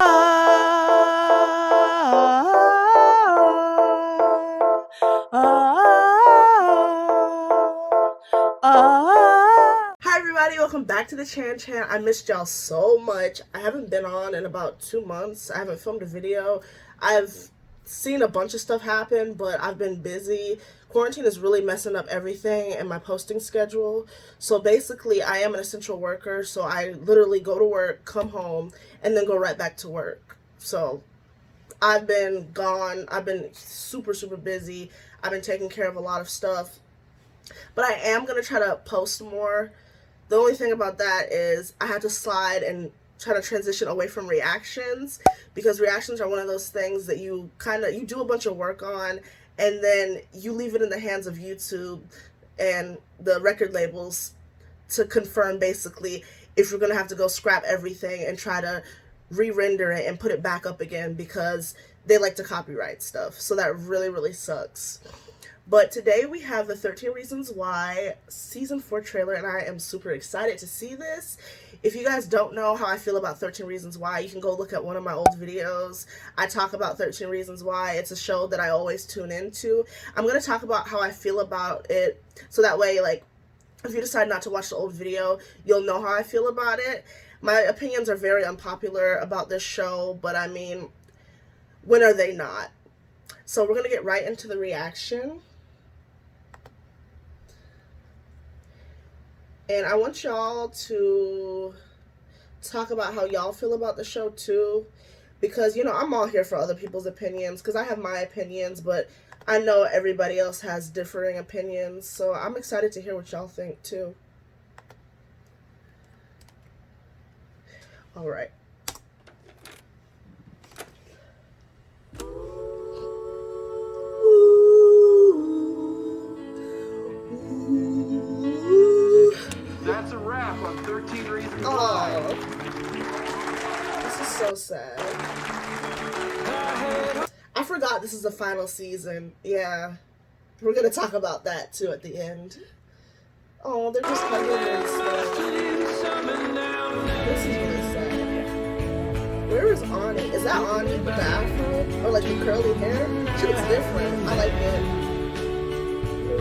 Hi everybody, welcome back to the Chan. I missed y'all so much. I haven't been on in about 2 months. I haven't filmed a video. I've seen a bunch of stuff happen, but I've been busy. Quarantine is really messing up everything and my posting schedule. So basically, I am an essential worker, so I literally go to work, come home, and then go right back to work. So I've been gone. I've been super, super busy. I've been taking care of a lot of stuff. But I am going to try to post more. The only thing about that is I had to slide and try to transition away from reactions, because reactions are one of those things that you do a bunch of work on and then you leave it in the hands of YouTube and the record labels to confirm basically if you're going to have to go scrap everything and try to re-render it and put it back up again, because they like to copyright stuff. So that really, really sucks. But today we have the 13 Reasons Why Season 4 trailer, and I am super excited to see this. If you guys don't know how I feel about 13 Reasons Why, you can go look at one of my old videos. I talk about 13 Reasons Why. It's a show that I always tune into. I'm going to talk about how I feel about it, so that way, like, if you decide not to watch the old video, you'll know how I feel about it. My opinions are very unpopular about this show, but I mean, when are they not? So we're going to get right into the reaction. And I want y'all to talk about how y'all feel about the show too, because, you know, I'm all here for other people's opinions, because I have my opinions, but I know everybody else has differing opinions, so I'm excited to hear what y'all think too. All right. That's a wrap on 13 Reasons Why. This is so sad. I forgot this is the final season. Yeah. We're going to talk about that too at the end. Oh, they're just hugging and stuff. This is really sad. Where is Ani? Is that Ani with the afro? Or like the curly hair? She looks different. I like it.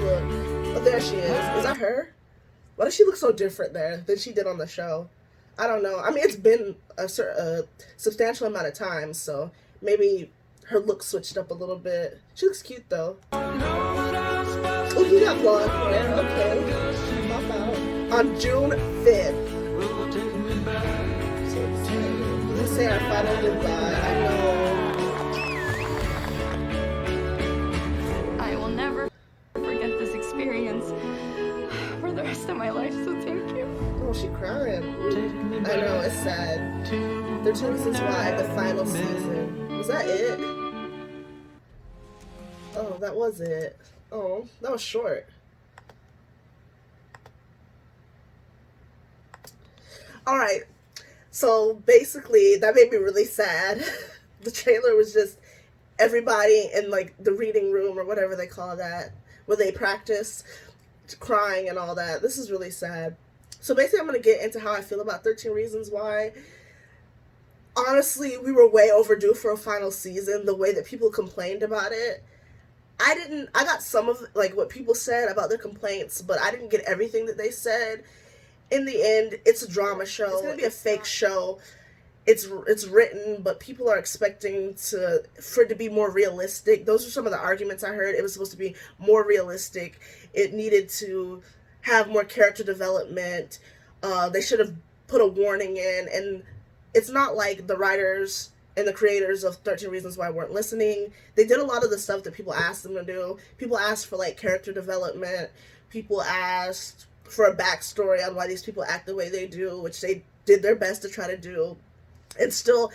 Look. Oh, there she is. Is that her? Why does she look so different there than she did on the show? I don't know. I mean, it's been a substantial amount of time, so maybe her look switched up a little bit. She looks cute, though. Oh, he got blonde hair. Okay. Pop out. On June 5th. So excited. This is our final goodbye. I know. I will never forget this experience for the rest of my life, so thank you. Oh, she crying. I know, it's sad. 13 Reasons Why, the final season. Was that it? Oh, that was it. Oh, that was short. Alright, so basically, that made me really sad. The trailer was just everybody in, like, the reading room or whatever they call that, where they practice, crying and all that. This is really sad. So basically, I'm going to get into how I feel about 13 Reasons Why. Honestly, we were way overdue for a final season, the way that people complained about it. I got some of, like, what people said about their complaints, but I didn't get everything that they said. In the end, it's a drama show. It's going to be a fake show. It's written, but people are expecting for it to be more realistic. Those are some of the arguments I heard. It was supposed to be more realistic. It needed to have more character development. They should have put a warning in, and it's not like the writers and the creators of 13 Reasons Why weren't listening. They did a lot of the stuff that people asked them to do. People asked for, like, character development. People asked for a backstory on why these people act the way they do, which they did their best to try to do, and still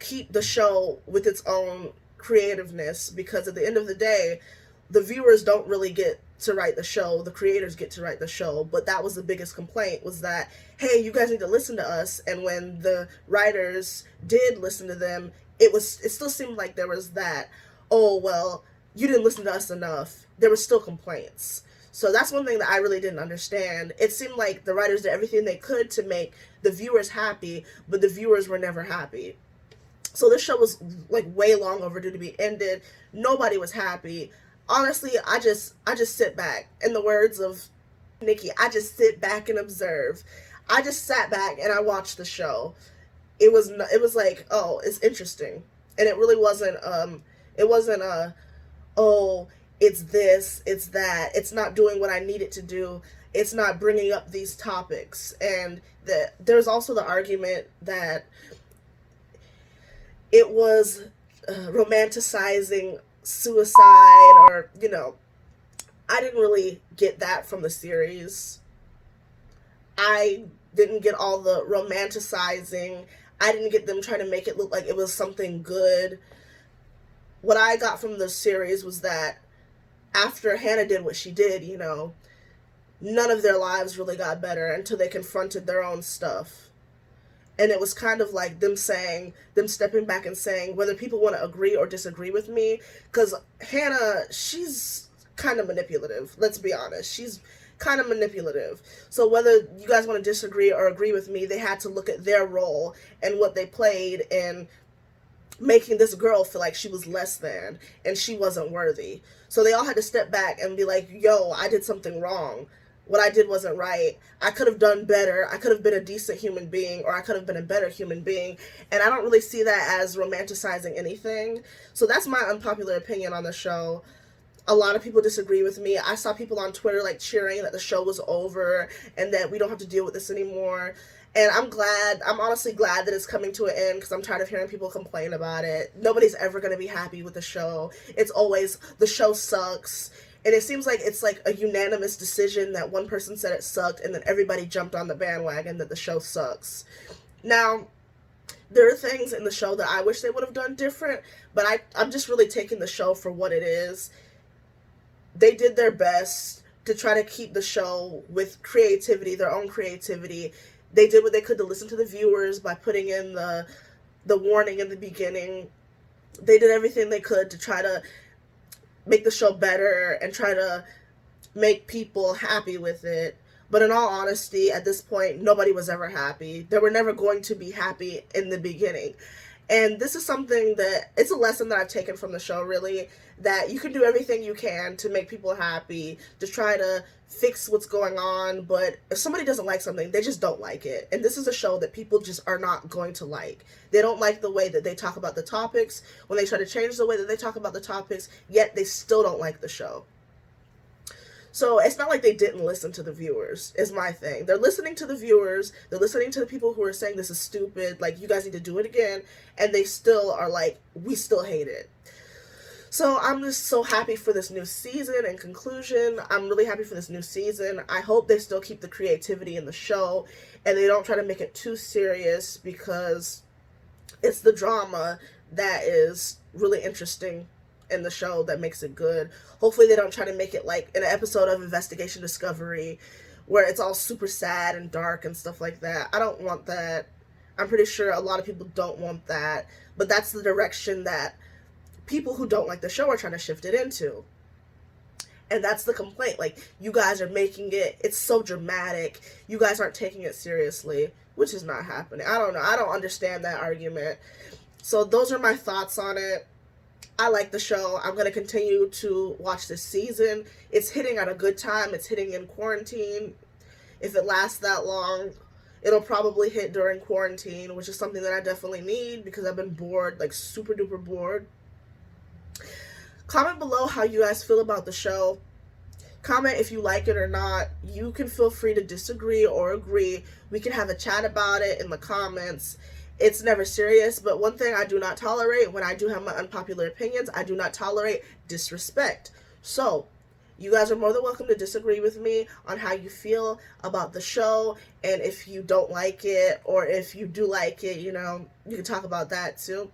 keep the show with its own creativeness, because at the end of the day, the viewers don't really get to write the show, the creators get to write the show. But that was the biggest complaint, was that, hey, you guys need to listen to us. And when the writers did listen to them, it still seemed like there was that, oh, well, you didn't listen to us enough. There were still complaints. So that's one thing that I really didn't understand. It seemed like the writers did everything they could to make the viewers happy, but the viewers were never happy. So this show was like way long overdue to be ended. Nobody was happy. Honestly, I just sit back. In the words of Nikki, I just sit back and observe. I just sat back and I watched the show. It was like, oh, it's interesting. And it really wasn't it wasn't a, oh, it's this, it's that. It's not doing what I need it to do. It's not bringing up these topics. And there's also the argument that it was romanticizing suicide, or, you know, I didn't really get that from the series. I didn't get all the romanticizing. I didn't get them trying to make it look like it was something good. What I got from the series was that after Hannah did what she did, you know, none of their lives really got better until they confronted their own stuff. And it was kind of like them stepping back and saying, whether people want to agree or disagree with me, because Hannah, she's kind of manipulative. Let's be honest. She's kind of manipulative. So whether you guys want to disagree or agree with me, they had to look at their role and what they played in making this girl feel like she was less than and she wasn't worthy. So they all had to step back and be like, yo, I did something wrong. What I did wasn't right. I could have done better. I could have been a decent human being, or I could have been a better human being. And I don't really see that as romanticizing anything. So that's my unpopular opinion on the show. A lot of people disagree with me. I saw people on Twitter like cheering that the show was over and that we don't have to deal with this anymore. And I'm honestly glad that it's coming to an end, because I'm tired of hearing people complain about it. Nobody's ever going to be happy with the show. It's always, the show sucks. And it seems like it's like a unanimous decision that one person said it sucked and then everybody jumped on the bandwagon that the show sucks. Now, there are things in the show that I wish they would have done different, but I'm just really taking the show for what it is. They did their best to try to keep the show with creativity, their own creativity. They did what they could to listen to the viewers by putting in the warning in the beginning. They did everything they could to try to make the show better and try to make people happy with it. But in all honesty, at this point, nobody was ever happy. They were never going to be happy in the beginning. And this is something that, it's a lesson that I've taken from the show, really, that you can do everything you can to make people happy, to try to fix what's going on, but if somebody doesn't like something, they just don't like it. And this is a show that people just are not going to like. They don't like the way that they talk about the topics. When they try to change the way that they talk about the topics, yet they still don't like the show. So it's not like they didn't listen to the viewers, is my thing. They're listening to the viewers, they're listening to the people who are saying this is stupid, like, you guys need to do it again, and they still are like, we still hate it. So I'm just so happy for this new season. In conclusion, I'm really happy for this new season. I hope they still keep the creativity in the show and they don't try to make it too serious, because it's the drama that is really interesting in the show that makes it good. Hopefully they don't try to make it like an episode of Investigation Discovery where it's all super sad and dark and stuff like that. I don't want that. I'm pretty sure a lot of people don't want that, but that's the direction that people who don't like the show are trying to shift it into. And that's the complaint. Like, you guys are making it's so dramatic. You guys aren't taking it seriously, which is not happening. I don't know. I don't understand that argument. So those are my thoughts on it. I like the show. I'm going to continue to watch this season. It's hitting at a good time. It's hitting in quarantine. If it lasts that long, it'll probably hit during quarantine, which is something that I definitely need because I've been bored, like super duper bored. Comment below how you guys feel about the show. Comment if you like it or not. You can feel free to disagree or agree. We can have a chat about it in the comments. It's never serious, but one thing I do not tolerate when I do have my unpopular opinions, I do not tolerate disrespect. So, you guys are more than welcome to disagree with me on how you feel about the show, and if you don't like it, or if you do like it, you know, you can talk about that too.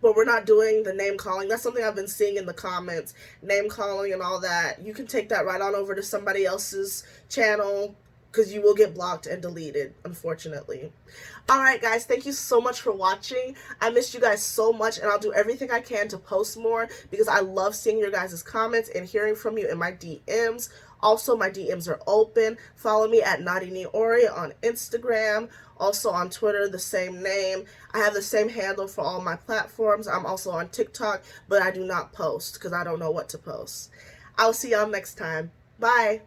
But we're not doing the name calling. That's something I've been seeing in the comments. Name calling and all that. You can take that right on over to somebody else's channel, because you will get blocked and deleted, unfortunately. Alright guys, thank you so much for watching. I missed you guys so much, and I'll do everything I can to post more, because I love seeing your guys' comments and hearing from you in my DMs. Also, my DMs are open. Follow me at NadineOri on Instagram. Also on Twitter, the same name. I have the same handle for all my platforms. I'm also on TikTok, but I do not post because I don't know what to post. I'll see y'all next time. Bye.